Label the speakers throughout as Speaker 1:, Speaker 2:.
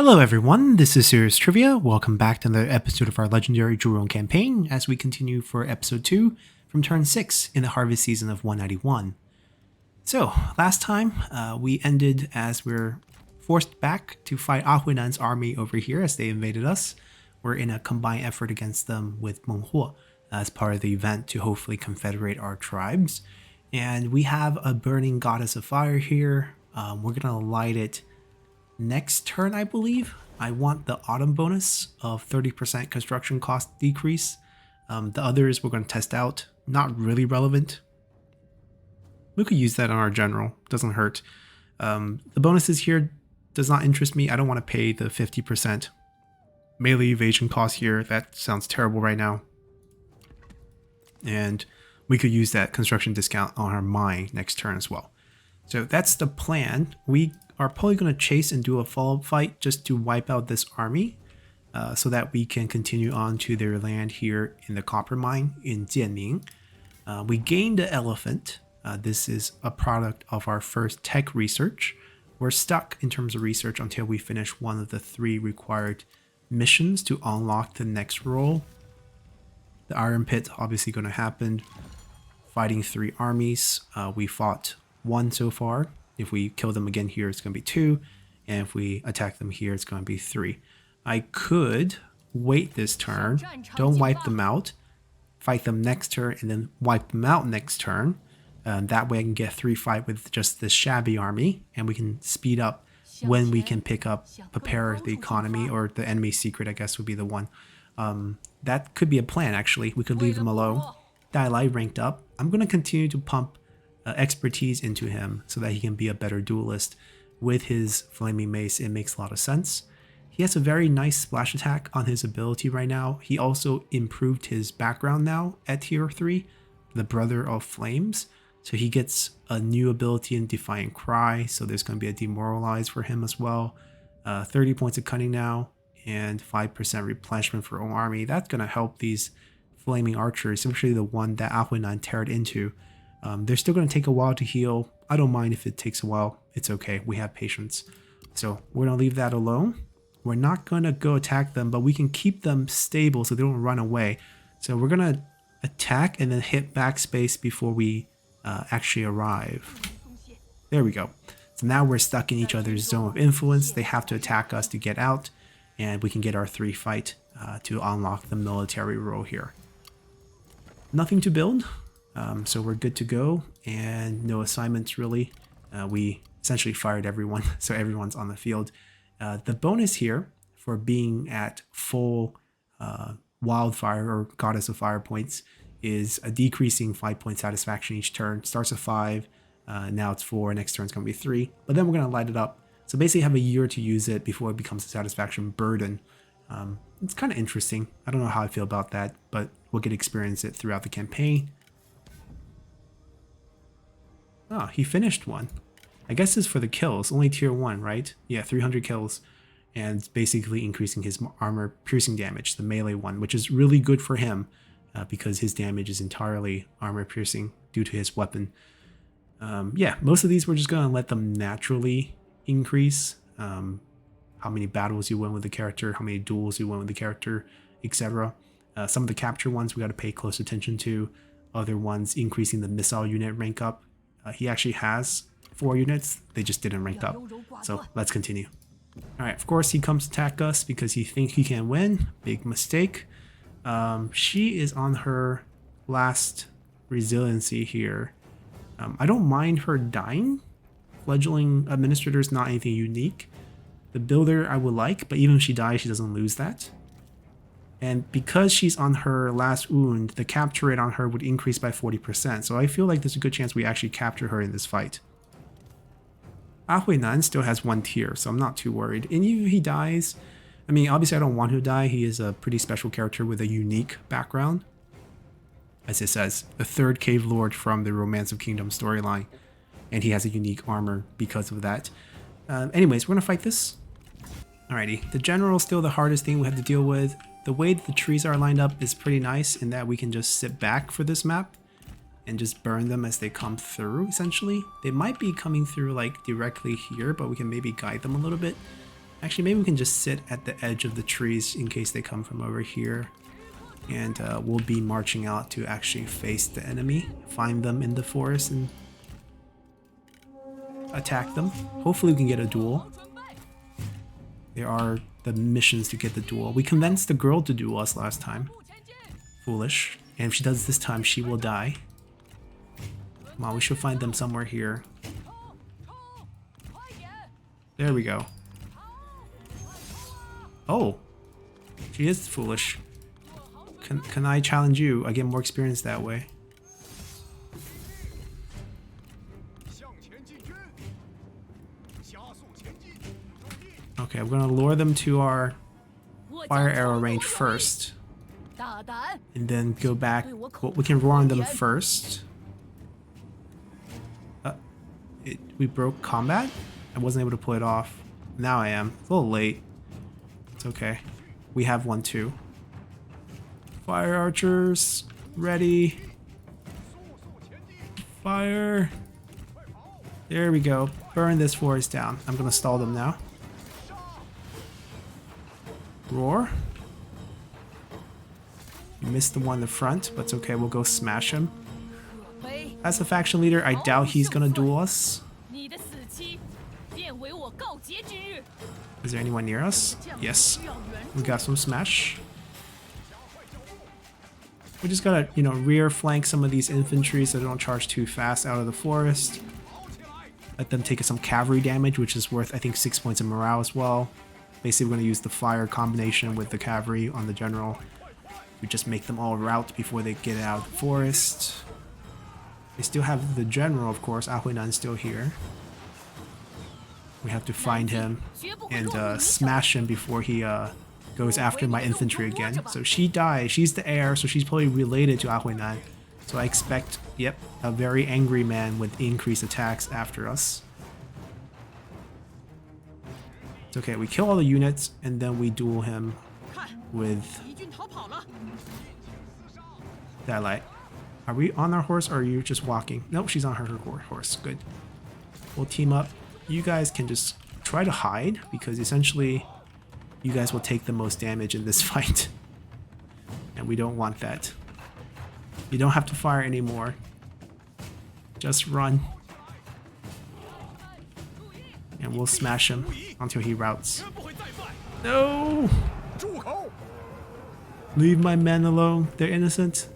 Speaker 1: Hello everyone, this is Serious Trivia. Welcome back to another episode of our legendary Zhurong campaign as we continue for episode 2 from turn 6 in the harvest season of 191. So, last time we ended as we're forced back to fight Ahuinan's army over here as they invaded us. We're in a combined effort against them with Menghuo as part of the event to hopefully confederate our tribes. And we have a burning goddess of fire here. We're gonna light it next turn, I believe. I want the autumn bonus of 30% construction cost decrease. The others we're going to test out. Not really relevant. We could use that on our general. Doesn't hurt. The bonuses here does not interest me. I don't want to pay the 50% melee evasion cost here. That sounds terrible right now. And we could use that construction discount on our mine next turn as well. So that's the plan. We are probably going to chase and do a follow-up fight just to wipe out this army so that we can continue on to their land here in the copper mine in Jianning. We gained the elephant. This is a product of our first tech research. We're stuck in terms of research until we finish one of the 3 required missions to unlock the next role. The Iron Pit obviously going to happen. Fighting 3 armies. We fought 1 so far. If we kill them again here, it's going to be 2. And if we attack them here, it's going to be 3. I could wait this turn, don't wipe them out, fight them next turn, and then wipe them out next turn. That way I can get 3 fight with just this shabby army, and we can speed up when we can pick up, prepare the economy, or the enemy secret, I guess would be the one. That could be a plan, actually. We could leave them alone. Dalai ranked up. I'm going to continue to pump expertise into him so that he can be a better duelist. With his flaming mace, it makes a lot of sense. He has a very nice splash attack on his ability right now. He also improved his background now at tier 3, the Brother of Flames. So he gets a new ability in Defiant Cry, so there's going to be a Demoralize for him as well. 30 points of cunning now, and 5% replenishment for own army. That's going to help these flaming archers, especially the one that Ahuinan teared into. They're still going to take a while to heal. I don't mind if it takes a while. It's okay. We have patience. So we're going to leave that alone. We're not going to go attack them, but we can keep them stable so they don't run away. So we're going to attack and then hit backspace before we actually arrive. There we go. So now we're stuck in each other's zone of influence. They have to attack us to get out, and we can get our 3 fight to unlock the military role here. Nothing to build. So we're good to go, and no assignments really. We essentially fired everyone, so everyone's on the field. The bonus here for being at full wildfire or goddess of fire points is a decreasing 5-point satisfaction each turn. Starts at 5, now it's 4, next turn's going to be 3, but then we're going to light it up. So basically have a year to use it before it becomes a satisfaction burden. It's kind of interesting. I don't know how I feel about that, but we'll get to experience it throughout the campaign. Oh, he finished one. I guess it's for the kills. Only tier 1, right? Yeah, 300 kills. And basically increasing his armor piercing damage, the melee one, which is really good for him because his damage is entirely armor piercing due to his weapon. Yeah, most of these we're just going to let them naturally increase. How many battles you win with the character, how many duels you win with the character, etc. Some of the capture ones we got to pay close attention to. Other ones increasing the missile unit rank up. He actually has 4 units, they just didn't rank up. So let's continue. Alright, of course he comes to attack us because he thinks he can win. Big mistake. She is on her last resiliency here. I don't mind her dying. Fledgling administrator is not anything unique. The builder I would like, but even if she dies, she doesn't lose that. And because she's on her last wound, the capture rate on her would increase by 40%. So I feel like there's a good chance we actually capture her in this fight. Ahuinan still has 1 tier, so I'm not too worried. And even if he dies, I mean, obviously I don't want him to die. He is a pretty special character with a unique background. As it says, the 3rd Cave Lord from the Romance of Kingdom storyline. And he has a unique armor because of that. Anyways, we're going to fight this. Alrighty, the general is still the hardest thing we have to deal with. The way that the trees are lined up is pretty nice in that we can just sit back for this map and just burn them as they come through, essentially. They might be coming through like directly here, but we can maybe guide them a little bit. Actually, maybe we can just sit at the edge of the trees in case they come from over here. And we'll be marching out to actually face the enemy, find them in the forest and attack them. Hopefully we can get a duel. There are the missions to get the duel. We convinced the girl to duel us last time. Foolish. And if she does this time, she will die. Come on, we should find them somewhere here. There we go. Oh, she is foolish. Can I challenge you? I get more experience that way. Okay, we're gonna lure them to our fire arrow range first. And then go back. Well, we can roar on them first. We broke combat? I wasn't able to pull it off. Now I am. It's a little late. It's okay. We have one too. Fire archers, ready. Fire. There we go. Burn this forest down. I'm gonna stall them now. Roar. You missed the one in the front, but it's okay. We'll go smash him. As a faction leader, I doubt he's gonna duel us. Is there anyone near us? Yes. We got some smash. We just gotta, you know, rear flank some of these infantry so they don't charge too fast out of the forest. Let them take some cavalry damage, which is worth, I think, 6 points of morale as well. Basically, we're gonna use the fire combination with the cavalry on the general. We just make them all rout before they get out of the forest. We still have the general, of course. Ah Huinan's still here. We have to find him and smash him before he goes after my infantry again. So she died. She's the heir, so she's probably related to Ah Huinan. So I expect, yep, a very angry man with increased attacks after us. It's okay, we kill all the units and then we duel him with that light. Are we on our horse or are you just walking? Nope, she's on her horse. Good. We'll team up. You guys can just try to hide because essentially you guys will take the most damage in this fight. And we don't want that. You don't have to fire anymore. Just run. And we'll smash him until he routs. No! Leave my men alone. They're innocent.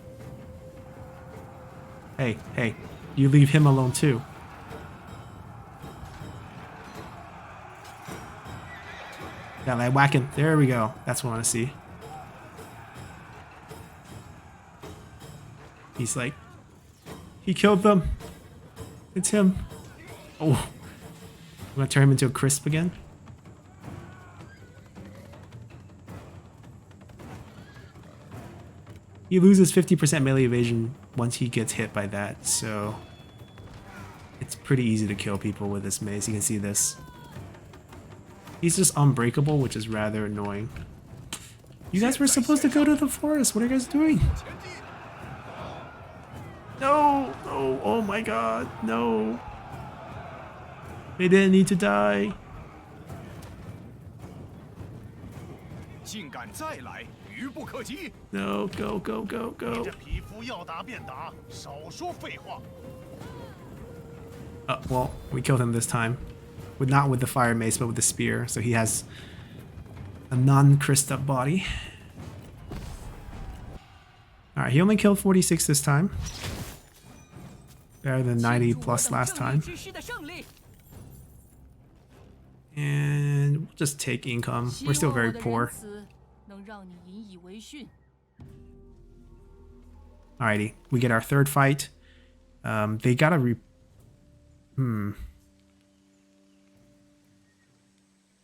Speaker 1: Hey, hey. You leave him alone too. Yeah, like whack him. There we go. That's what I want to see. He's like, he killed them. It's him. Oh, I'm gonna turn him into a crisp again. He loses 50% melee evasion once he gets hit by that, so it's pretty easy to kill people with this mace. You can see this. He's just unbreakable, which is rather annoying. You guys were supposed to go to the forest. What are you guys doing? No! No! Oh my god! No! They didn't need to die. No! Go! Go! Go! Go! Well, we killed him this time. Not with the fire mace, but with the spear. So he has a non-crissed up body. Alright, he only killed 46 this time. Better than 90 plus last time. And we'll just take income. We're still very poor. Alrighty, we get our third fight. They gotta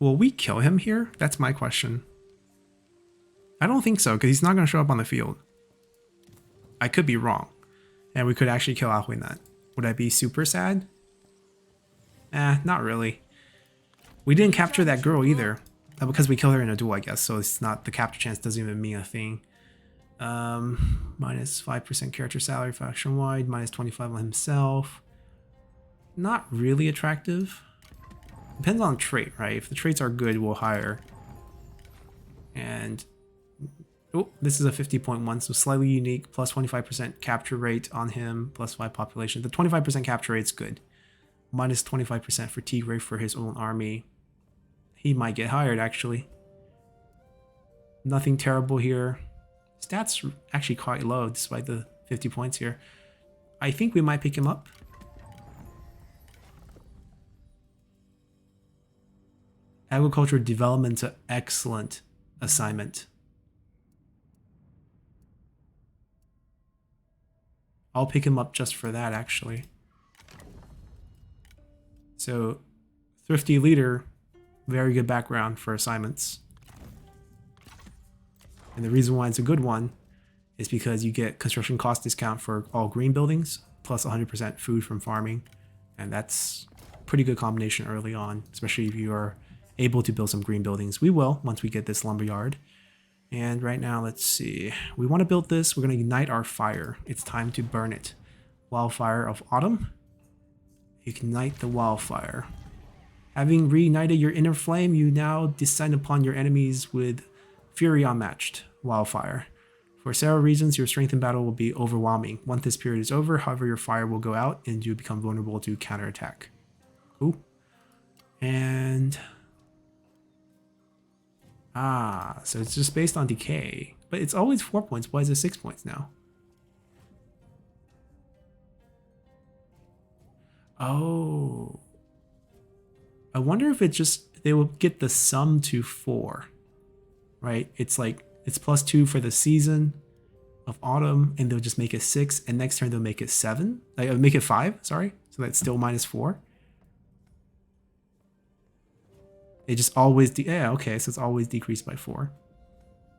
Speaker 1: Will we kill him here? That's my question. I don't think so, because he's not going to show up on the field. I could be wrong. And we could actually kill Ah Huinan. Would I be super sad? Not really. We didn't capture that girl either. Because we killed her in a duel, I guess. So it's not, the capture chance doesn't even mean a thing. Minus 5% character salary faction wide. Minus 25 on himself. Not really attractive. depends on trait, right? If the traits are good, we'll hire. And oh, this is a 50.1, so slightly unique, plus 25% capture rate on him, plus 5 population. The 25% capture rate's good. Minus 25% fatigue rate for his own army. He might get hired, actually. Nothing terrible here. Stats actually quite low, despite the 50 points here. I think we might pick him up. Agriculture development's an excellent assignment. I'll pick him up just for that, actually. So, thrifty leader, very good background for assignments. And the reason why it's a good one is because you get construction cost discount for all green buildings, plus 100% food from farming. And that's a pretty good combination early on, especially if you are able to build some green buildings. We will, once we get this lumberyard. And right now, let's see. We want to build this. We're going to ignite our fire. It's time to burn it. Wildfire of Autumn. Ignite the wildfire. Having reignited your inner flame, you now descend upon your enemies with fury unmatched. Wildfire. For several reasons, your strength in battle will be overwhelming. Once this period is over, however, your fire will go out and you become vulnerable to counterattack. Cool. And... so it's just based on decay. But it's always 4 points. Why is it 6 points now? Oh. I wonder if it just... They will get the sum to 4. Right? It's like... It's plus 2 for the season of autumn. And they'll just make it 6. And next turn they'll make it 7. Like, make it 5. Sorry. So that's still minus 4. It just always, yeah, okay, so it's always decreased by 4.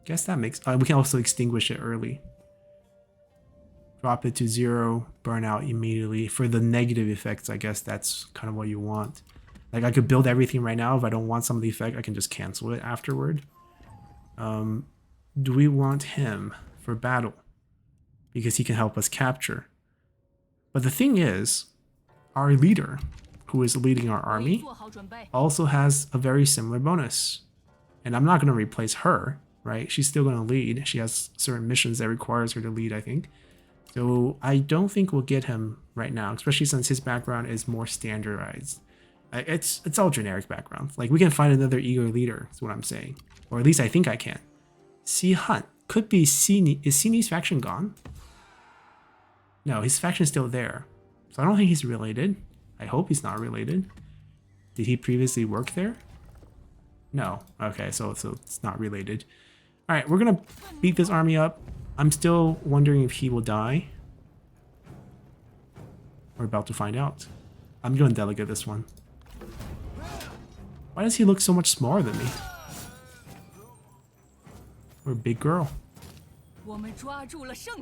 Speaker 1: Guess that makes, we can also extinguish it early. Drop it to 0, burn out immediately. For the negative effects, I guess that's kind of what you want. Like, I could build everything right now. If I don't want some of the effect, I can just cancel it afterward. Do we want him for battle? Because he can help us capture. But the thing is, our leader, who is leading our army, also has a very similar bonus. And I'm not going to replace her, right? She's still going to lead. She has certain missions that requires her to lead, I think. So I don't think we'll get him right now, especially since his background is more standardized. It's all generic background. Like, we can find another eager leader, is what I'm saying. Or at least I think I can. Si Hunt. Could be Sini. Is Sini's faction gone? No, his faction is still there. So I don't think he's related. I hope he's not related. Did he previously work there? No. Okay, so it's not related. Alright, we're gonna beat this army up. I'm still wondering if he will die. We're about to find out. I'm gonna delegate this one. Why does he look so much smaller than me? We're a big girl.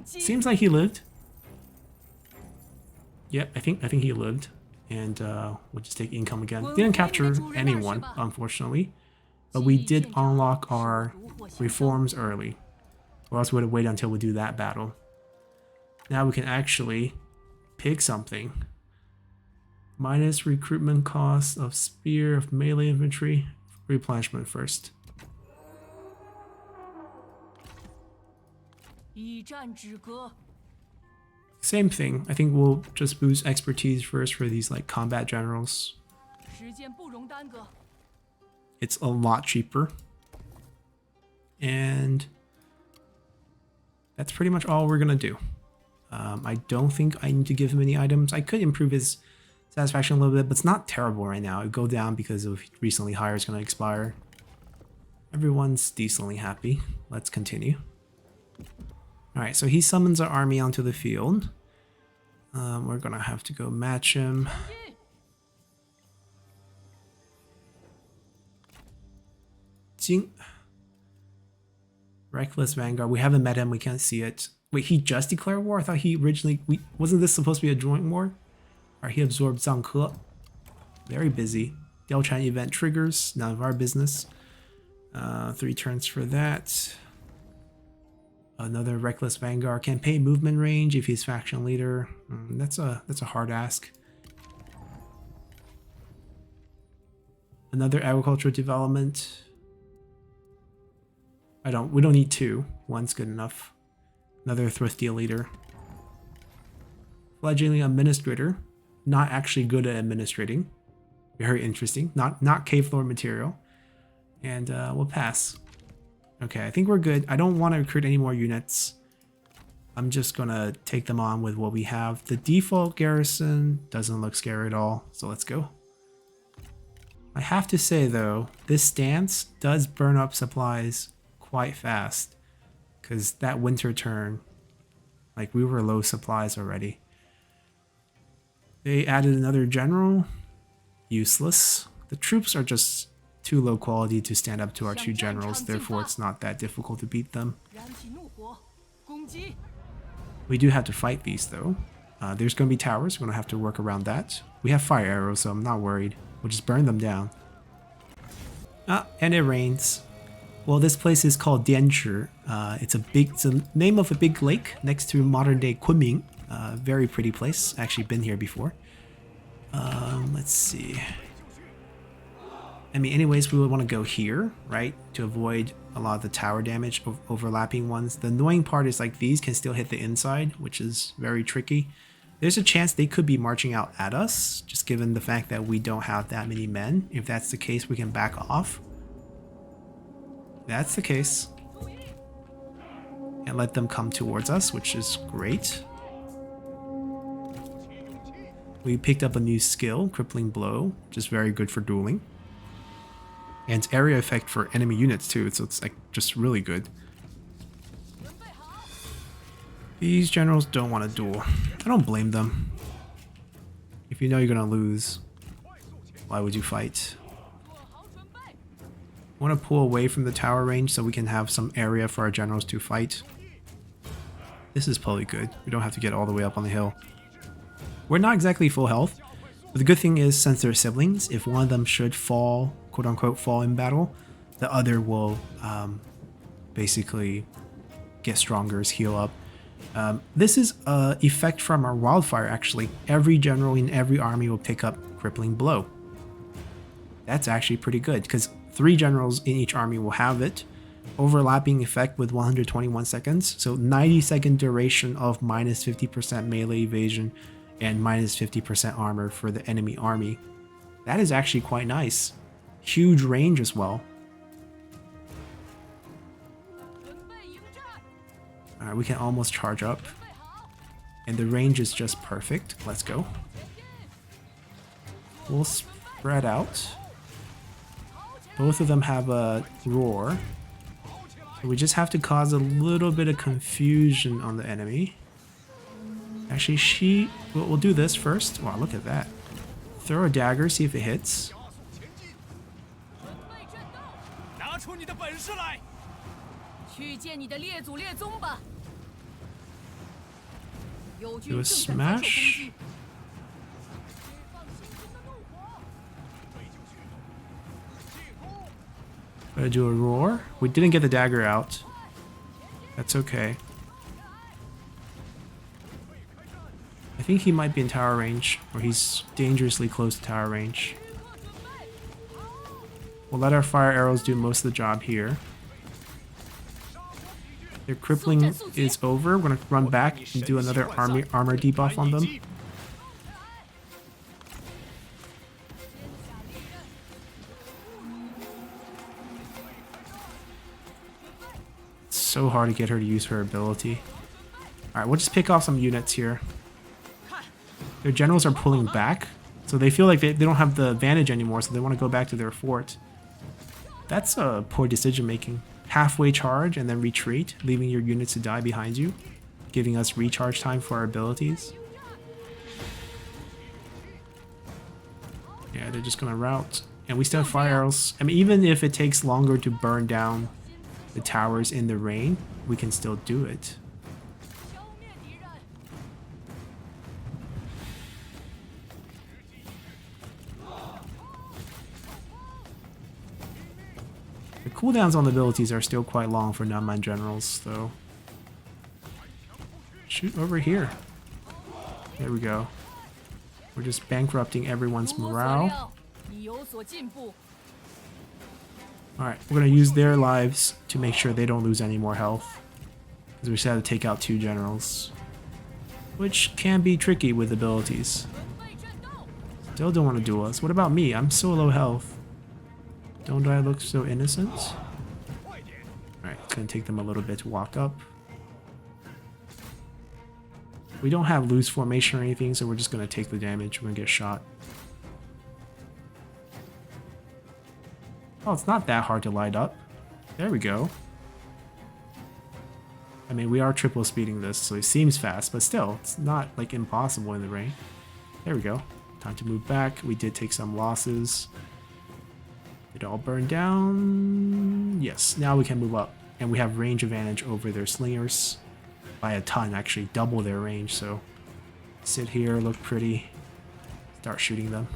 Speaker 1: Seems like he lived. Yep, I think he lived. And we'll just take income again. Didn't capture anyone, unfortunately. But we did unlock our reforms early. Or else we would have waited until we do that battle. Now we can actually pick something. Minus recruitment cost of spear of melee infantry. Replenishment first. Same thing. I think we'll just boost expertise first for these like combat generals. It's a lot cheaper. And that's pretty much all we're gonna do. I don't think I need to give him any items. I could improve his satisfaction a little bit, but it's not terrible right now. It would go down because of recently hire is gonna expire. Everyone's decently happy. Let's continue. Alright, so he summons our army onto the field. We're gonna have to go match him. Jing. Reckless Vanguard. We haven't met him. We can't see it. Wait, he just declared war? I thought he originally... wasn't this supposed to be a joint war? Alright, he absorbed Zhangke. Very busy. Delchan event triggers. None of our business. 3 turns for that. Another Reckless Vanguard. Campaign movement range if he's faction leader. That's a hard ask. Another agricultural development. We don't need two. One's good enough. Another thrifty leader. Fledgling administrator. Not actually good at administrating. Very interesting. Not cave floor material. And we'll pass. Okay, I think we're good. I don't want to recruit any more units. I'm just gonna take them on with what we have. The default garrison doesn't look scary at all, so let's go. I have to say though, this stance does burn up supplies quite fast, because that winter turn, like we were low supplies already. They added another general. Useless. The troops are just too low quality to stand up to our two generals, therefore it's not that difficult to beat them. We do have to fight these though. There's going to be towers, we're going to have to work around that. We have fire arrows, so I'm not worried. We'll just burn them down. And it rains. Well, this place is called Densure. It's the name of a big lake next to modern day Kunming. Very pretty place. Actually been here before. Let's see. I mean, anyways, we would want to go here, right? To avoid a lot of the tower damage of overlapping ones. The annoying part is like these can still hit the inside, which is very tricky. There's a chance they could be marching out at us, just given the fact that we don't have that many men. If that's the case, we can back off. That's the case. And let them come towards us, which is great. We picked up a new skill, Crippling Blow, which is very good for dueling. And area effect for enemy units too, so it's like just really good. These generals don't want to duel. I don't blame them. If you know you're gonna lose, why would you fight? I want to pull away from the tower range so we can have some area for our generals to fight. This is probably good. We don't have to get all the way up on the hill. We're not exactly full health, but the good thing is, since they're siblings, if one of them should fall, quote unquote, fall in battle, the other will basically get stronger, heal up. This is an effect from our wildfire, actually. Every general in every army will pick up Crippling Blow. That's actually pretty good, because 3 generals in each army will have it. Overlapping effect with 121 seconds, so 90-second duration of minus 50% melee evasion and minus 50% armor for the enemy army. That is actually quite nice. Huge range as well. Alright, we can almost charge up. And the range is just perfect. Let's go. We'll spread out. Both of them have a roar. So we just have to cause a little bit of confusion on the enemy. Actually, we'll do this first. Wow, look at that. Throw a dagger, see if it hits. Do a smash. Gonna do a roar. We didn't get the dagger out. That's okay. I think he might be in tower range, or he's dangerously close to tower range. We'll let our fire arrows do most of the job here. Their crippling is over. We're gonna run back and do another armor debuff on them. It's so hard to get her to use her ability. Alright, we'll just pick off some units here. Their generals are pulling back, so they feel like they don't have the advantage anymore, so they want to go back to their fort. That's a poor decision making. Halfway charge and then retreat, leaving your units to die behind you, giving us recharge time for our abilities. Yeah, they're just gonna rout. And we still have fire arrows. I mean, even if it takes longer to burn down the towers in the rain, we can still do it. The cooldowns on the abilities are still quite long for Nanman generals, though. Shoot over here. There we go. We're just bankrupting everyone's morale. Alright, we're going to use their lives to make sure they don't lose any more health. Because we just had to take out 2 generals. Which can be tricky with abilities. Still don't want to duel us. What about me? I'm so low health. Don't I look so innocent? Alright, it's going to take them a little bit to walk up. We don't have loose formation or anything, so we're just going to take the damage. We're going to get shot. Oh, it's not that hard to light up. There we go. I mean, we are triple speeding this, so it seems fast, but still, it's not like impossible in the rain. There we go. Time to move back. We did take some losses. It all burned down. Yes, now we can move up. And we have range advantage over their slingers. By a ton, actually double their range, so sit here, look pretty, start shooting them.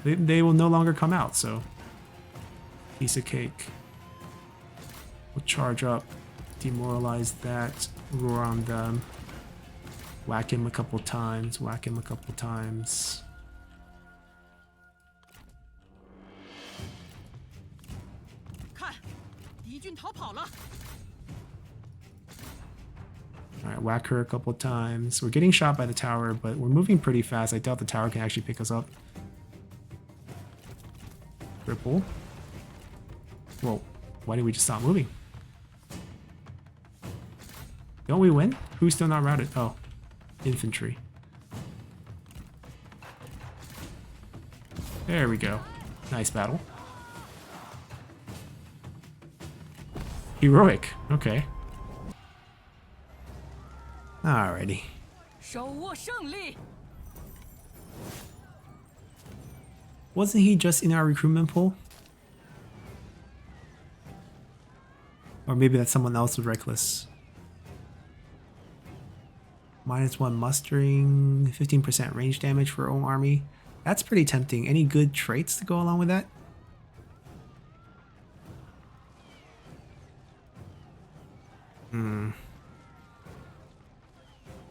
Speaker 1: They will no longer come out, so piece of cake. We'll charge up, demoralize that, roar on them, whack him a couple times, whack him a couple times. Alright, whack her a couple times. We're getting shot by the tower, but we're moving pretty fast. I doubt the tower can actually pick us up. Cripple. Whoa, why did we just stop moving? Don't we win? Who's still not routed? Oh, infantry. There we go. Nice battle. Heroic. Okay. Alrighty. Wasn't he just in our recruitment pool? Or maybe that's someone else with Reckless. -1 mustering, 15% range damage for own army. That's pretty tempting. Any good traits to go along with that?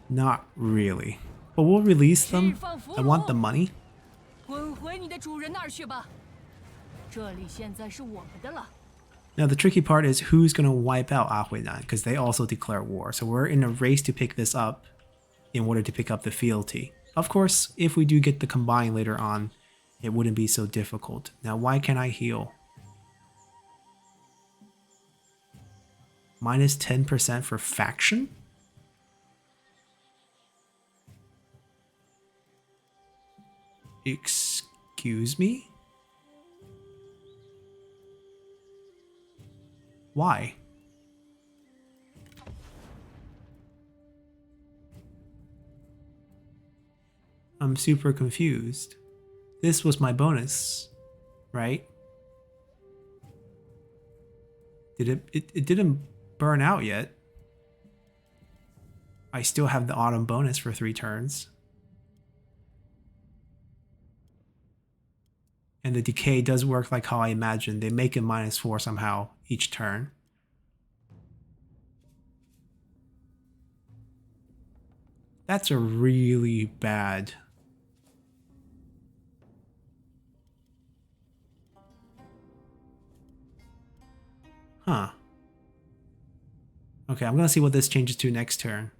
Speaker 1: Not really. But we'll release them. I want the money. Now the tricky part is who's going to wipe out Ahuinan, because they also declare war. So we're in a race to pick this up in order to pick up the fealty. Of course, if we do get the combine later on, it wouldn't be so difficult. Now why can't I heal? -10% for faction? Excuse me? Why? I'm super confused. This was my bonus, right? It didn't burn out yet. I still have the autumn bonus for 3 turns. And the decay does work like how I imagined. They make it -4 somehow each turn. That's a really bad. Huh. Okay, I'm gonna see what this changes to next turn.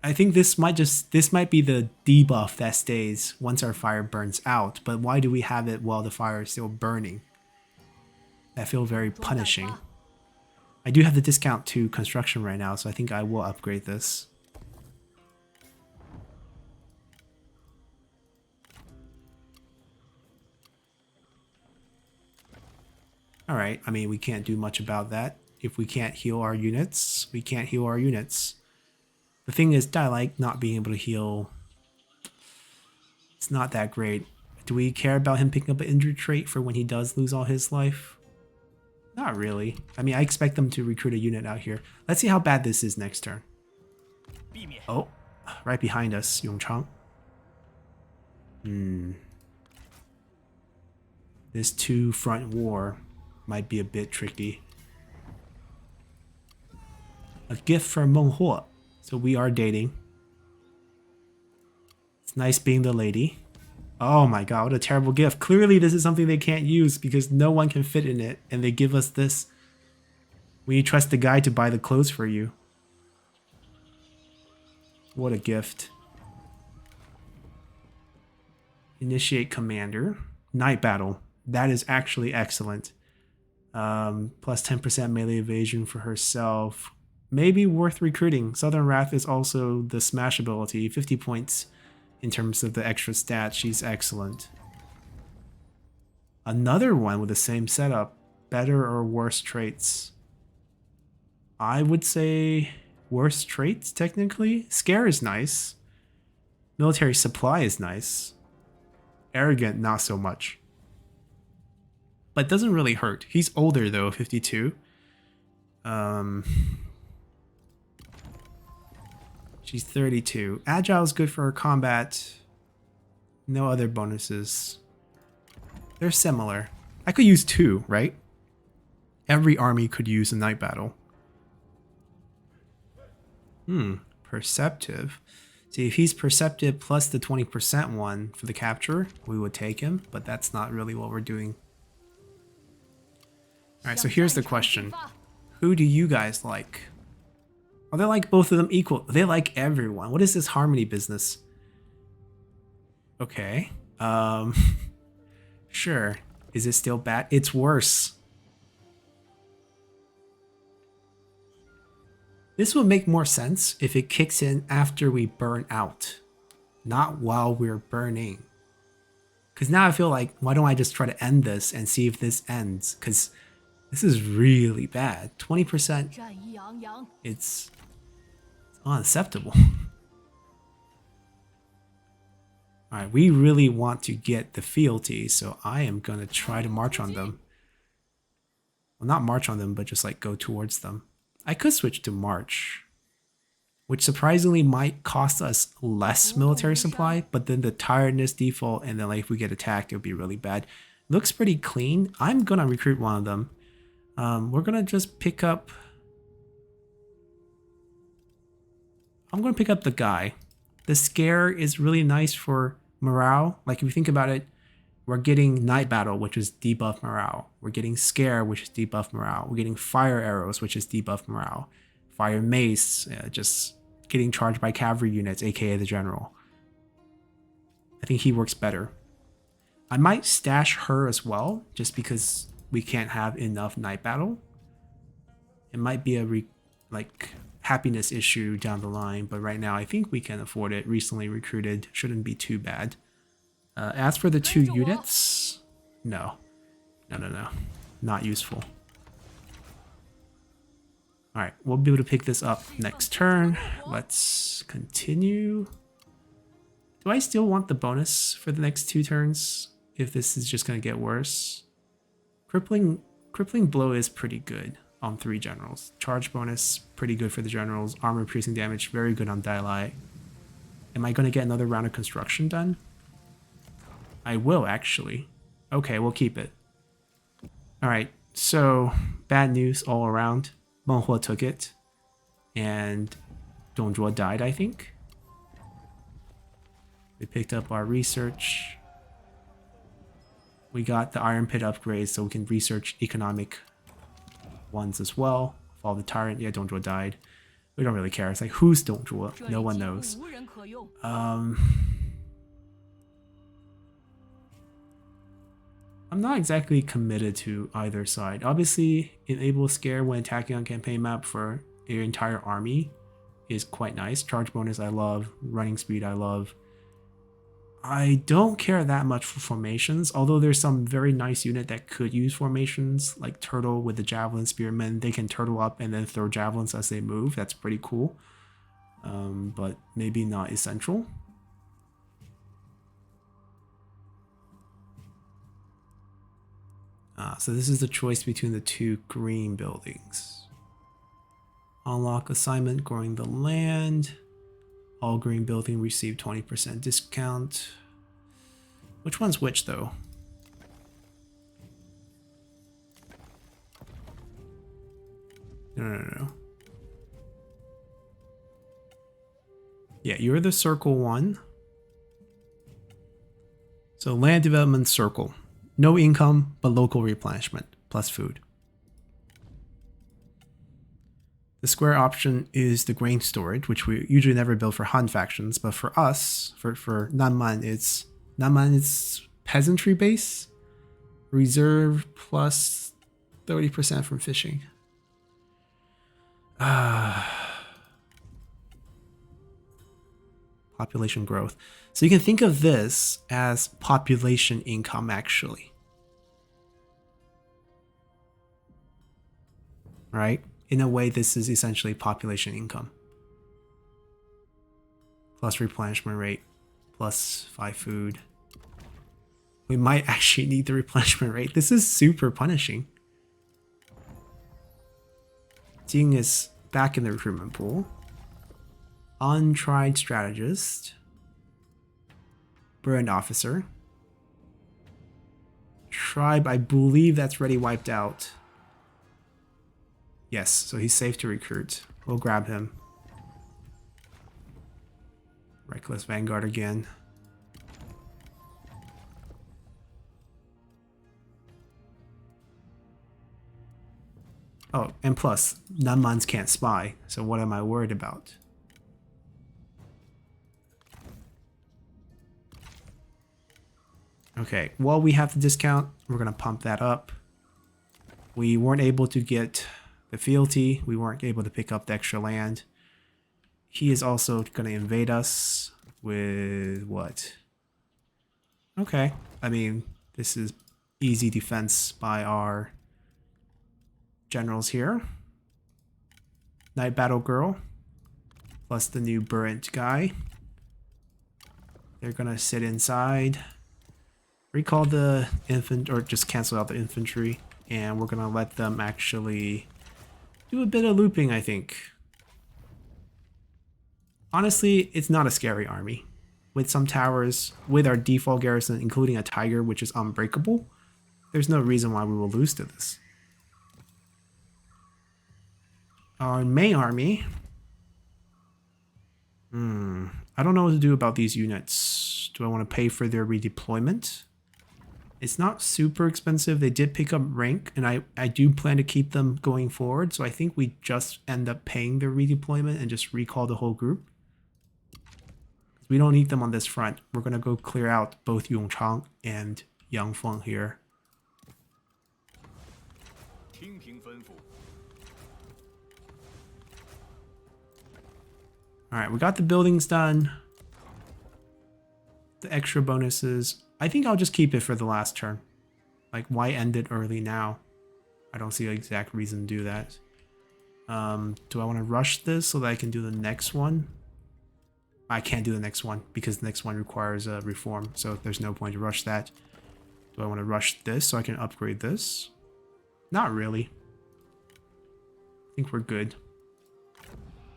Speaker 1: I think this might be the debuff that stays once our fire burns out, but why do we have it while the fire is still burning? That feels very punishing. I do have the discount to construction right now, so I think I will upgrade this. Alright, I mean, we can't do much about that. If we can't heal our units, we can't heal our units. The thing is, I like not being able to heal. It's not that great. Do we care about him picking up an injury trait for when he does lose all his life? Not really. I mean, I expect them to recruit a unit out here. Let's see how bad this is next turn. Oh, right behind us, Yongchang. This 2-front war might be a bit tricky. A gift for Meng Huo. So we are dating. It's nice being the lady. Oh my god, what a terrible gift. Clearly this is something they can't use because no one can fit in it, and they give us this when you trust the guy to buy the clothes for you. What a gift. Initiate commander. Night battle. That is actually excellent. Plus 10% melee evasion for herself. Maybe worth recruiting. Southern Wrath is also the smash ability. 50 points in terms of the extra stats. She's excellent. Another one with the same setup. Better or worse traits? I would say worse traits, technically. Scare is nice. Military supply is nice. Arrogant, not so much. But doesn't really hurt. He's older though, 52. She's 32. Agile is good for her combat. No other bonuses. They're similar. I could use 2, right? Every army could use a night battle. Perceptive. See, if he's perceptive plus the 20% one for the capture, we would take him, but that's not really what we're doing. Alright, so here's the question. Who do you guys like? Oh, they like both of them equal. They like everyone. What is this harmony business? Okay. Sure. Is it still bad? It's worse. This would make more sense if it kicks in after we burn out, not while we're burning. Because now I feel like, why don't I just try to end this and see if this ends? Because this is really bad. 20%. It's unacceptable. Alright, we really want to get the fealty, so I am going to try to march on them. Well, not march on them, but just like go towards them. I could switch to march, which surprisingly might cost us less military supply, but then the tiredness default, and then like if we get attacked, it'll be really bad. Looks pretty clean. I'm going to recruit one of them. We're going to just pick up... I'm going to pick up the guy. The scare is really nice for morale. Like if you think about it, we're getting night battle, which is debuff morale. We're getting scare, which is debuff morale. We're getting fire arrows, which is debuff morale. Fire mace, just getting charged by cavalry units, aka the general. I think he works better. I might stash her as well, just because we can't have enough night battle. It might be a happiness issue down the line, but right now I think we can afford it. Recently recruited, shouldn't be too bad. As for the 2 units, no, not useful. All right, we'll be able to pick this up next turn. Let's continue. Do I still want the bonus for the next 2 turns if this is just going to get worse? Crippling blow is pretty good on 3 generals. Charge bonus, pretty good for the generals. Armor piercing damage, very good on Dialite. Am I going to get another round of construction done? I will, actually. Okay, we'll keep it. Alright, so bad news all around. Menghua took it, and Dongzhuo died, I think. We picked up our research. We got the Iron Pit upgrades, so we can research economic ones as well. Fall the Tyrant, yeah, Dongzhuo died. We don't really care. It's like, who's Dongzhuo? No one knows. I'm not exactly committed to either side. Obviously, enable scare when attacking on campaign map for your entire army is quite nice. Charge bonus I love. Running speed I love. I don't care that much for formations, although there's some very nice unit that could use formations, like Turtle with the Javelin Spearmen. They can turtle up and then throw javelins as they move. That's pretty cool, but maybe not essential. So this is the choice between the 2 green buildings. Unlock assignment, growing the land. All green building receive 20% discount. Which one's which though? No. Yeah, you're the circle one. So land development circle. No income, but local replenishment, plus food. The square option is the grain storage, which we usually never build for Han factions, but for us, for Nanman, it's peasantry base, reserve plus 30% from fishing. Population growth. So you can think of this as population income, actually. Right? In a way, this is essentially population income. Plus replenishment rate, plus 5 food. We might actually need the replenishment rate. This is super punishing. Seeing is back in the recruitment pool. Untried strategist. Burned officer. Tribe, I believe that's already wiped out. Yes, so he's safe to recruit. We'll grab him. Reckless Vanguard again. Oh, and plus, Nanmans can't spy, so what am I worried about? Okay, well, we have the discount. We're going to pump that up. We weren't able to get the fealty. We weren't able to pick up the extra land. He is also going to invade us with what? Okay, I mean, this is easy defense by our generals here. Night Battle Girl plus the new Burnt guy. They're gonna sit inside, recall the infant, or just cancel out the infantry, and we're gonna let them actually do a bit of looping, I think. Honestly, it's not a scary army. With some towers, with our default garrison, including a tiger, which is unbreakable, there's no reason why we will lose to this. Our main army. I don't know what to do about these units. Do I want to pay for their redeployment? It's not super expensive. They did pick up rank, and I do plan to keep them going forward. So I think we just end up paying their redeployment and just recall the whole group. We don't need them on this front. We're going to go clear out both Yongchang and Yangfeng here. Alright, we got the buildings done. The extra bonuses. I think I'll just keep it for the last turn. Like, why end it early now? I don't see an exact reason to do that. Do I want to rush this so that I can do the next one? I can't do the next one because the next one requires a reform, so there's no point to rush that. Do I want to rush this so I can upgrade this? Not really. I think we're good.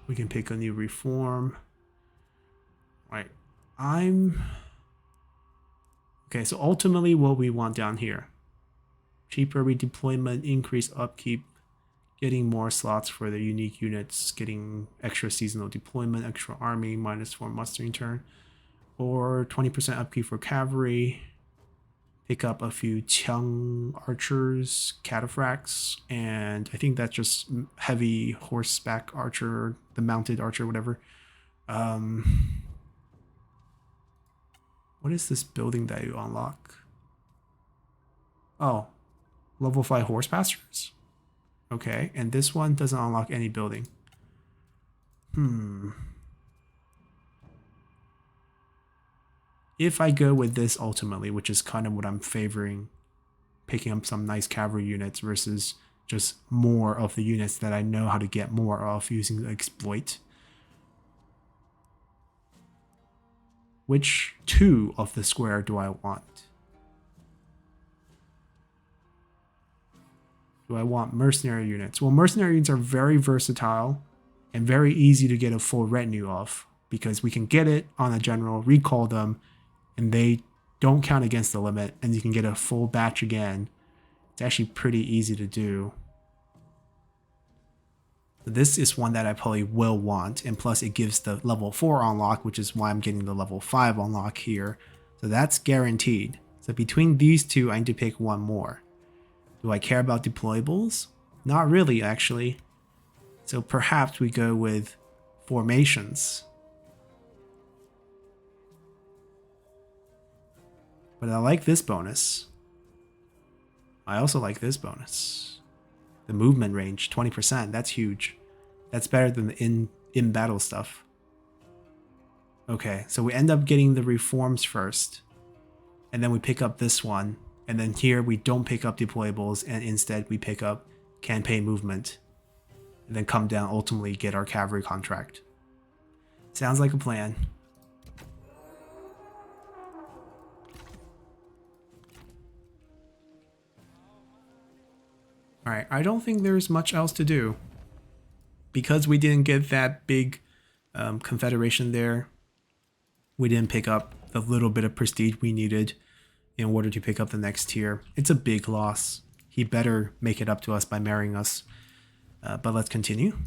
Speaker 1: We can pick a new reform. Right. Okay, so ultimately what we want down here. Cheaper redeployment, increased upkeep, getting more slots for the unique units, getting extra seasonal deployment, extra army, -4 mustering turn, or 20% upkeep for cavalry. Pick up a few Qiang archers, cataphracts, and I think that's just heavy horseback archer, the mounted archer, whatever. What is this building that you unlock? Oh, level 5 horse pastures? Okay, and this one doesn't unlock any building. If I go with this ultimately, which is kind of what I'm favoring, picking up some nice cavalry units versus just more of the units that I know how to get more of using the exploit. Which 2 of the square do I want? Do I want mercenary units? Well, mercenary units are very versatile and very easy to get a full retinue of because we can get it on a general, recall them, and they don't count against the limit, and you can get a full batch again. It's actually pretty easy to do. This is one that I probably will want, and plus it gives the level 4 unlock, which is why I'm getting the level 5 unlock here. So that's guaranteed. So between these two, I need to pick one more. Do I care about deployables? Not really, actually. So perhaps we go with formations. But I like this bonus. I also like this bonus. The movement range, 20%. That's huge. That's better than the in-battle stuff. Okay, so we end up getting the reforms first. And then we pick up this one. And then here we don't pick up deployables, and instead we pick up campaign movement. And then come down, ultimately get our cavalry contract. Sounds like a plan. Alright, I don't think there's much else to do. Because we didn't get that big confederation there, we didn't pick up the little bit of prestige we needed in order to pick up the next tier. It's a big loss. He better make it up to us by marrying us. But let's continue.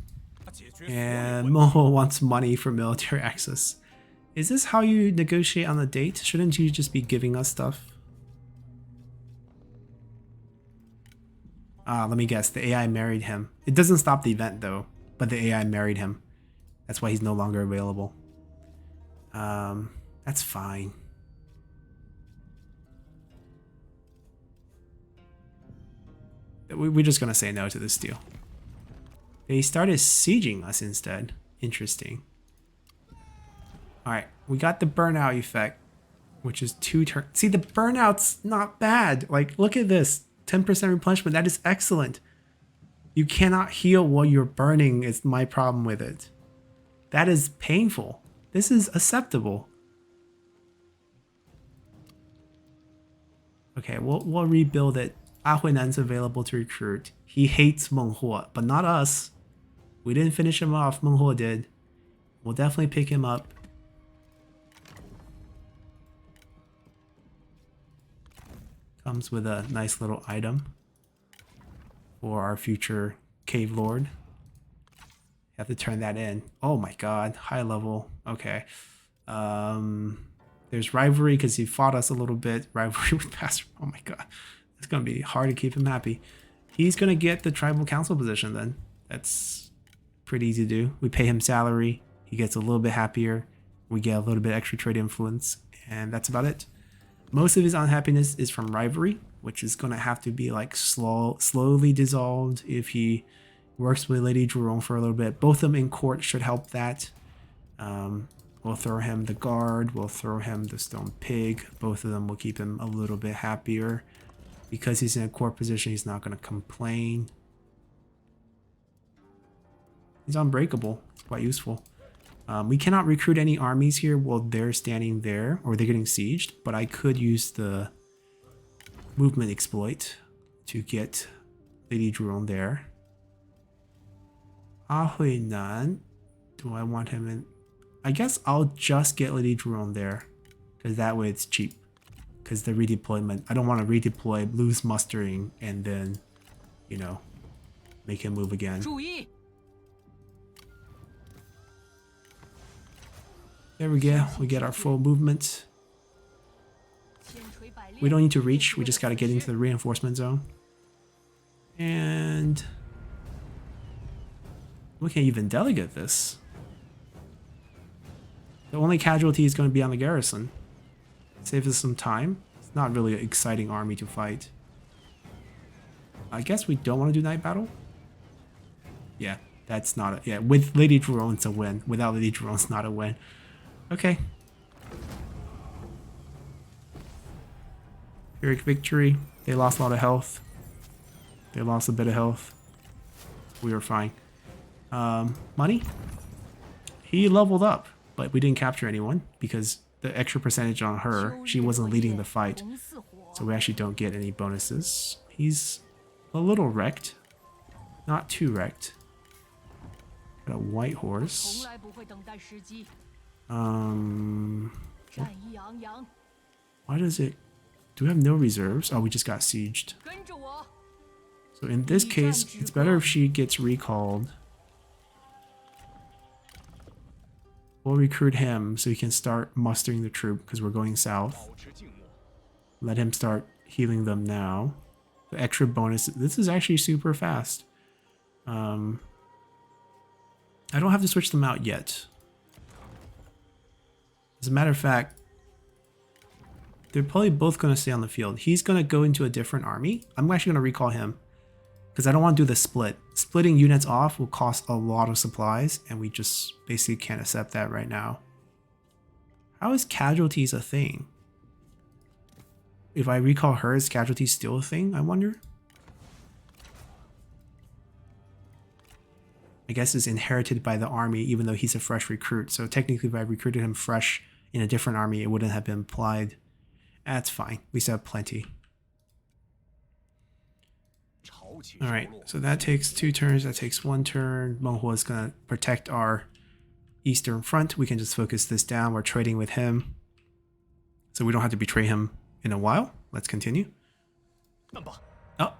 Speaker 1: And Moho wants money for military access. Is this how you negotiate on a date? Shouldn't you just be giving us stuff? Let me guess. The AI married him. It doesn't stop the event though, but the AI married him. That's why he's no longer available. That's fine. We're just gonna say no to this deal. They started sieging us instead. Interesting. Alright, we got the burnout effect, which is 2 turns. See, the burnout's not bad. Like, look at this. 10% replenishment. That is excellent. You cannot heal while you're burning is my problem with it. That is painful. This is acceptable. Okay, we'll rebuild it. Ah Huinan's available to recruit. He hates Meng Huo, but not us. We didn't finish him off, Meng Huo did. We'll definitely pick him up. Comes with a nice little item for our future cave lord. Have to turn that in. Oh my god, high level. Okay. There's rivalry because he fought us a little bit. Rivalry with Pastor. Oh my god. It's gonna be hard to keep him happy. He's gonna get the tribal council position then. That's pretty easy to do. We pay him salary. He gets a little bit happier. We get a little bit extra trade influence, and that's about it. Most of his unhappiness is from rivalry, which is gonna have to be like slowly dissolved if he works with Lady Zhurong for a little bit. Both of them in court should help that. We'll throw him the guard. We'll throw him the stone pig. Both of them will keep him a little bit happier. Because he's in a court position, he's not going to complain. He's unbreakable. It's quite useful. We cannot recruit any armies here while they're standing there, or they're getting sieged, but I could use the movement exploit to get Lady Zhurong there. Ah Huinan, do I want him in? I guess I'll just get Lady Zhurong there, because that way it's cheap. Because the redeployment, I don't want to redeploy, lose mustering, and then, you know, make him move again. There we go. We get our full movement. We don't need to reach. We just got to get into the reinforcement zone. And we can even delegate this. The only casualty is going to be on the garrison. Saves us some time. It's not really an exciting army to fight. I guess we don't want to do night battle. Yeah, that's not a... Yeah, with Lady Zhurong it's a win. Without Lady Zhurong it's not a win. Okay. Pyrrhic victory. They lost a lot of health. They lost a bit of health. We were fine. Money? He leveled up, but we didn't capture anyone because the extra percentage on her, she wasn't leading the fight. So we actually don't get any bonuses. He's a little wrecked. Not too wrecked. Got a white horse. Why does it... Do we have no reserves? Oh, we just got sieged. So in this case, it's better if she gets recalled. We'll recruit him so he can start mustering the troop because we're going south. Let him start healing them now. The extra bonus. This is actually super fast. I don't have to switch them out yet. As a matter of fact, they're probably both going to stay on the field. He's going to go into a different army. I'm actually going to recall him because I don't want to do the split. Splitting units off will cost a lot of supplies, and we just basically can't accept that right now. How is casualties a thing? If I recall her, is casualties still a thing, I wonder? I guess it's inherited by the army, even though he's a fresh recruit. So technically, if I recruited him fresh in a different army, it wouldn't have been applied. That's fine. We still have plenty. Alright, so that takes 2 turns. That takes 1 turn. Menghua is going to protect our eastern front. We can just focus this down. We're trading with him, so we don't have to betray him in a while. Let's continue. Oh,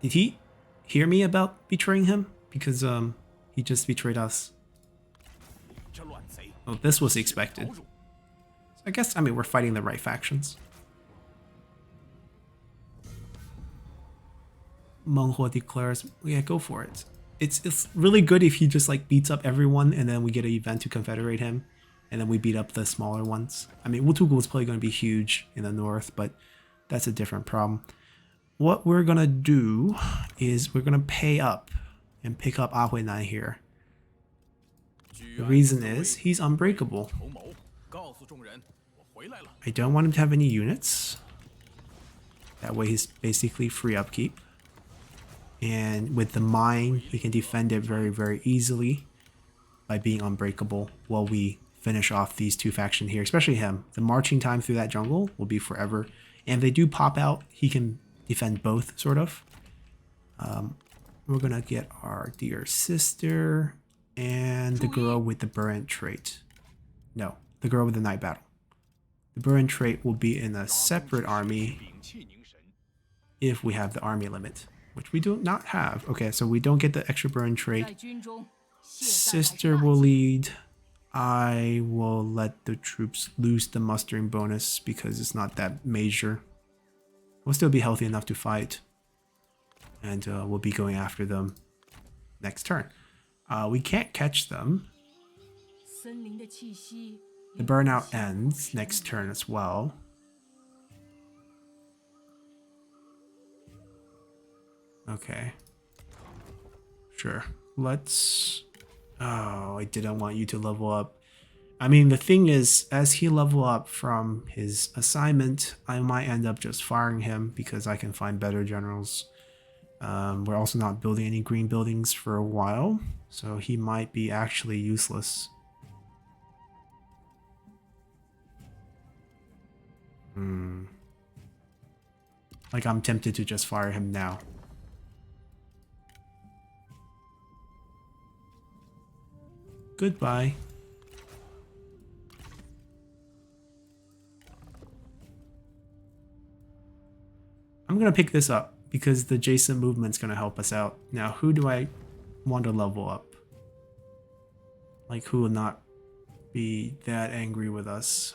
Speaker 1: did he hear me about betraying him? Because he just betrayed us. Oh, this was expected. So I guess, I mean, we're fighting the right factions. Menghua declares, yeah, go for it. It's really good if he just like beats up everyone and then we get an event to confederate him and then we beat up the smaller ones. I mean, Wutugu is probably going to be huge in the north, but that's a different problem. What we're going to do is we're going to pay up and pick up Ah Huinan here. The reason is he's unbreakable. I don't want him to have any units. That way he's basically free upkeep. And with the mine, he can defend it very, very easily by being unbreakable while we finish off these 2 factions here, especially him. The marching time through that jungle will be forever. And if they do pop out, he can defend both, sort of. We're going to get our dear sister and the girl with the Burrent trait. No, the girl with the night battle. The Burrent trait will be in a separate army if we have the army limit, which we do not have. Okay, so we don't get the extra burn trait. Sister will lead. I will let the troops lose the mustering bonus because it's not that major. We'll still be healthy enough to fight. And we'll be going after them next turn. We can't catch them. The burnout ends next turn as well. Okay. Sure. Let's... Oh, I didn't want you to level up. I mean, the thing is, as he level up from his assignment, I might end up just firing him because I can find better generals. We're also not building any green buildings for a while, so he might be actually useless. Like, I'm tempted to just fire him now. Goodbye. I'm gonna pick this up because the adjacent movement's gonna help us out. Now, who do I want to level up? Like, who will not be that angry with us?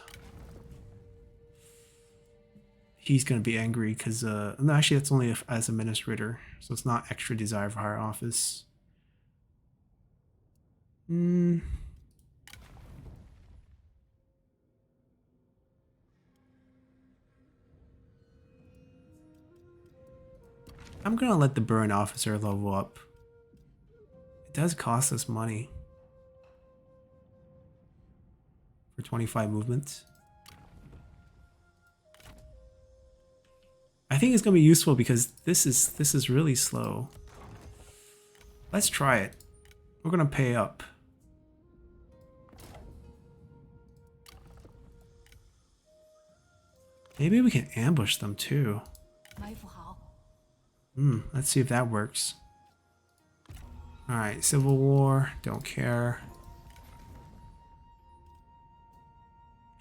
Speaker 1: He's gonna be angry because, no, actually that's only as administrator, so it's not extra desire for higher office. I'm gonna let the burn officer level up. It does cost us money for 25 movements. I think it's gonna be useful because this is really slow. Let's try it. We're gonna pay up. Maybe we can ambush them too. Let's see if that works. Alright, Civil War, don't care.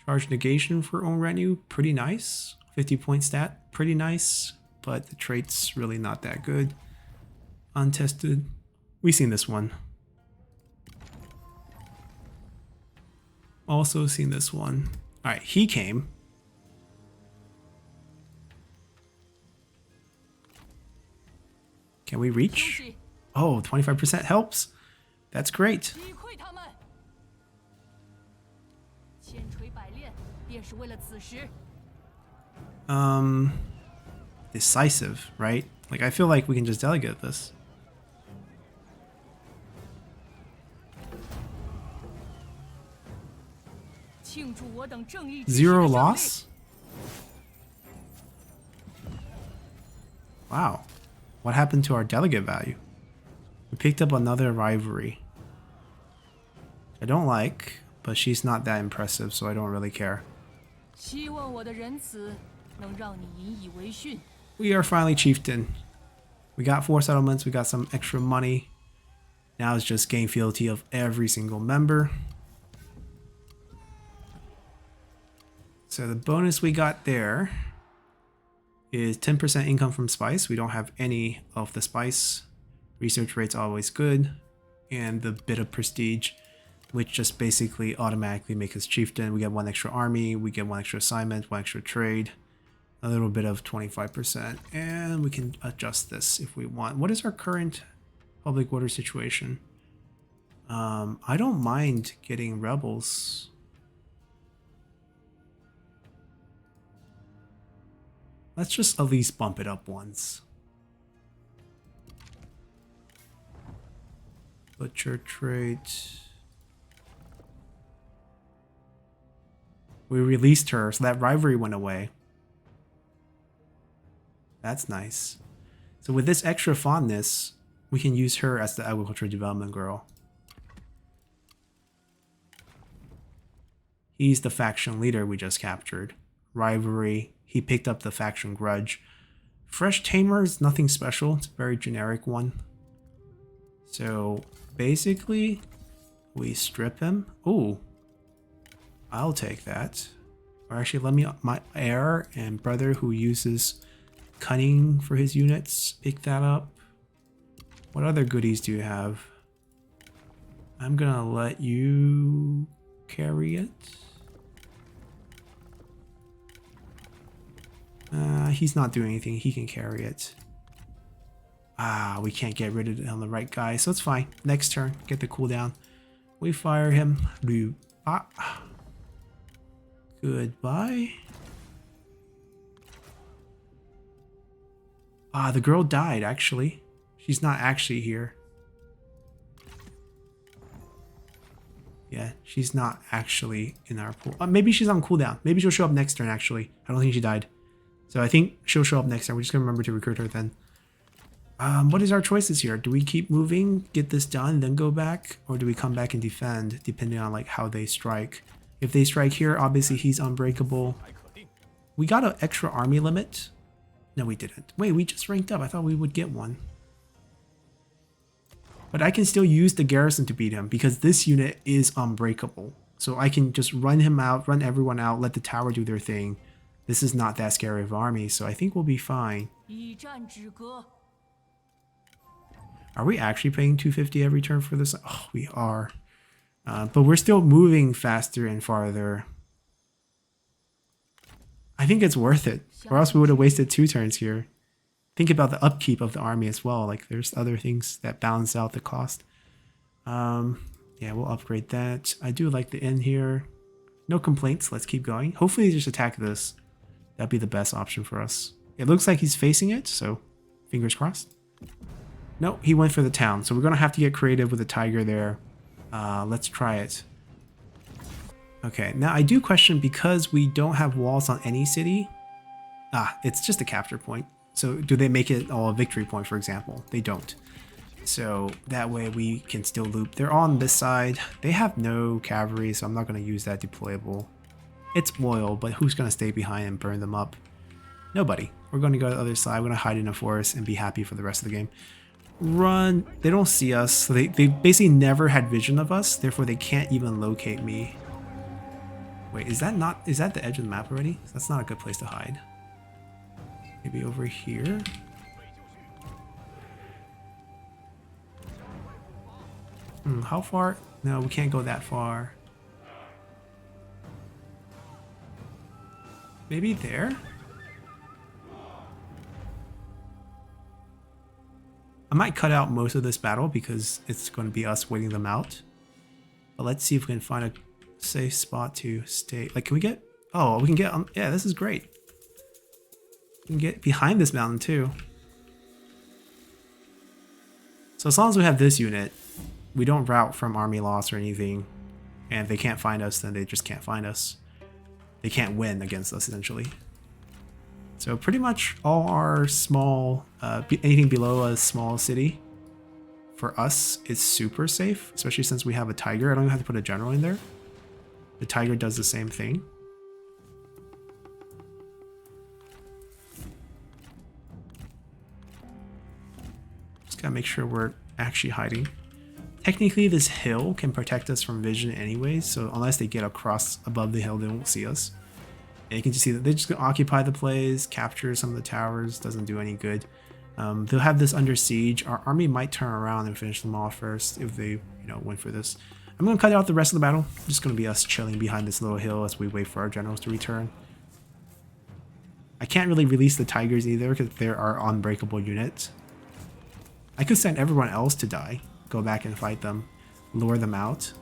Speaker 1: Charge negation for own retinue, pretty nice. 50 point stat, pretty nice, but the trait's really not that good. Untested. We've seen this one. also seen this one. All right, he came. Can we reach? Oh, 25% helps. That's great. Decisive, right? Like, I feel like we can just delegate this. Zero loss? Wow. What happened to our delegate value? We picked up another rivalry. I don't like, but she's not that impressive, so I don't really care. We are finally chieftain. We got 4 settlements, we got some extra money. Now it's just gain fealty of every single member. So the bonus we got there is 10% income from spice. We don't have any of the spice. Research rate's always good. And the bit of prestige, which just basically automatically makes us chieftain. We get 1 extra army, we get 1 extra assignment, 1 extra trade, a little bit of 25%, and we can adjust this if we want. What is our current public order situation? I don't mind getting rebels. Let's just at least bump it up once. Butcher trait. We released her, so that rivalry went away. That's nice. So with this extra fondness, we can use her as the agriculture development girl. He's the faction leader we just captured. Rivalry. He picked up the faction grudge. Fresh tamer is nothing special. It's a very generic one. So basically, we strip him. Ooh. I'll take that. Or actually, let me, my heir and brother who uses cunning for his units, pick that up. What other goodies do you have? I'm gonna let you carry it. He's not doing anything. He can carry it. Ah, we can't get rid of it on the right guy, so it's fine. Next turn, get the cooldown. We fire him. Goodbye. Ah, the girl died, actually. She's not actually here. Yeah, she's not actually in our pool. Maybe she's on cooldown. Maybe she'll show up next turn, actually. I don't think she died. So I think she'll show up next turn. We're just going to remember to recruit her then. What is our choices here? Do we keep moving, get this done, then go back? Or do we come back and defend, depending on like how they strike? If they strike here, obviously he's unbreakable. We got an extra army limit. No, we didn't. Wait, we just ranked up. I thought we would get one. But I can still use the garrison to beat him because this unit is unbreakable. So I can just run him out, run everyone out, let the tower do their thing. This is not that scary of an army, so I think we'll be fine. Are we actually paying 250 every turn for this? Oh, we are. But we're still moving faster and farther. I think it's worth it. Or else we would have wasted 2 turns here. Think about the upkeep of the army as well. Like there's other things that balance out the cost. Yeah, we'll upgrade that. I do like the inn here. No complaints. Let's keep going. Hopefully just attack this. That'd be the best option for us. It looks like he's facing it, so fingers crossed. No, he went for the town. So we're going to have to get creative with the tiger there. Let's try it. Okay, now I do question because we don't have walls on any city. It's just a capture point. So do they make it all a victory point, for example? They don't. So that way we can still loop. They're on this side. They have no cavalry, so I'm not going to use that deployable. It's loyal, but who's going to stay behind and burn them up? Nobody. We're going to go to the other side. We're going to hide in a forest and be happy for the rest of the game. Run. They don't see us. So they basically never had vision of us. Therefore, they can't even locate me. Wait, is that the edge of the map already? That's not a good place to hide. Maybe over here? How far? No, we can't go that far. Maybe there? I might cut out most of this battle because it's going to be us waiting them out. But let's see if we can find a safe spot to stay. Like, can we get... Oh, we can get... yeah, this is great. We can get behind this mountain too. So as long as we have this unit, we don't route from army loss or anything. And if they can't find us, then they just can't find us. They can't win against us, essentially. So pretty much all our small... anything below a small city, for us, is super safe. Especially since we have a tiger. I don't even have to put a general in there. The tiger does the same thing. Just gotta make sure we're actually hiding. Technically, this hill can protect us from vision anyways, so unless they get across above the hill, they won't see us. And you can just see that they're just gonna occupy the place, capture some of the towers, doesn't do any good. They'll have this under siege. Our army might turn around and finish them off first if they, went for this. I'm gonna cut out the rest of the battle. It's just gonna be us chilling behind this little hill as we wait for our generals to return. I can't really release the tigers either because they're our unbreakable units. I could send everyone else to die. Go back and fight them, lure them out.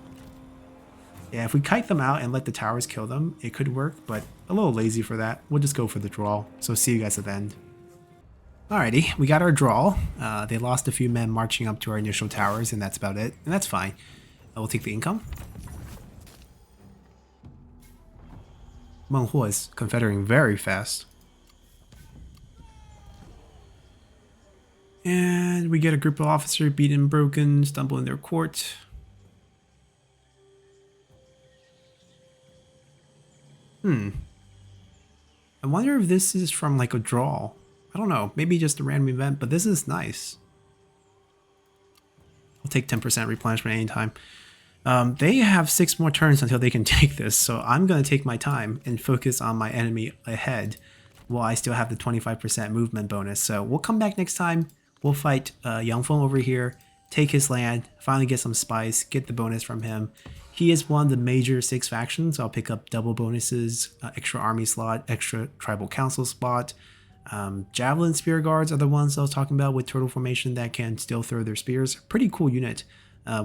Speaker 1: Yeah, if we kite them out and let the towers kill them, it could work, but a little lazy for that. We'll just go for the draw. So see you guys at the end. Alrighty, we got our draw. They lost a few men marching up to our initial towers, and that's about it. And that's fine. We'll take the income. Meng Huo is confederating very fast. And we get a group of officers beaten, broken, stumble in their court. I wonder if this is from like a draw. I don't know, maybe just a random event, but this is nice. I'll take 10% replenishment anytime. They have 6 more turns until they can take this, so I'm going to take my time and focus on my enemy ahead while I still have the 25% movement bonus. So we'll come back next time. We'll fight Yang Feng over here, take his land, finally get some spice, get the bonus from him. He is one of the major 6 factions. I'll pick up double bonuses, extra army slot, extra tribal council spot. Javelin spear guards are the ones I was talking about with turtle formation that can still throw their spears. Pretty cool unit.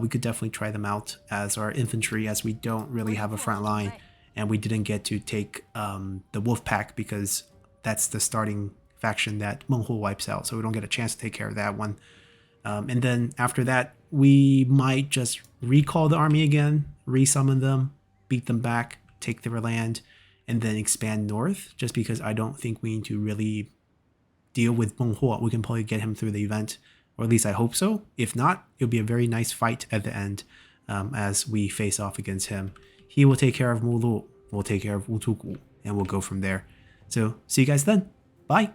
Speaker 1: We could definitely try them out as our infantry, as we don't really have a front line. And we didn't get to take the wolf pack because that's the starting faction that Meng Huo wipes out, so we don't get a chance to take care of that one. And then after that, we might just recall the army again, resummon them, beat them back, take their land, and then expand north, just because I don't think we need to really deal with Meng Huo. We can probably get him through the event, or at least I hope so. If not, it'll be a very nice fight at the end as we face off against him. He will take care of Mulu, we'll take care of Wutugu, and we'll go from there. So see you guys then. Bye!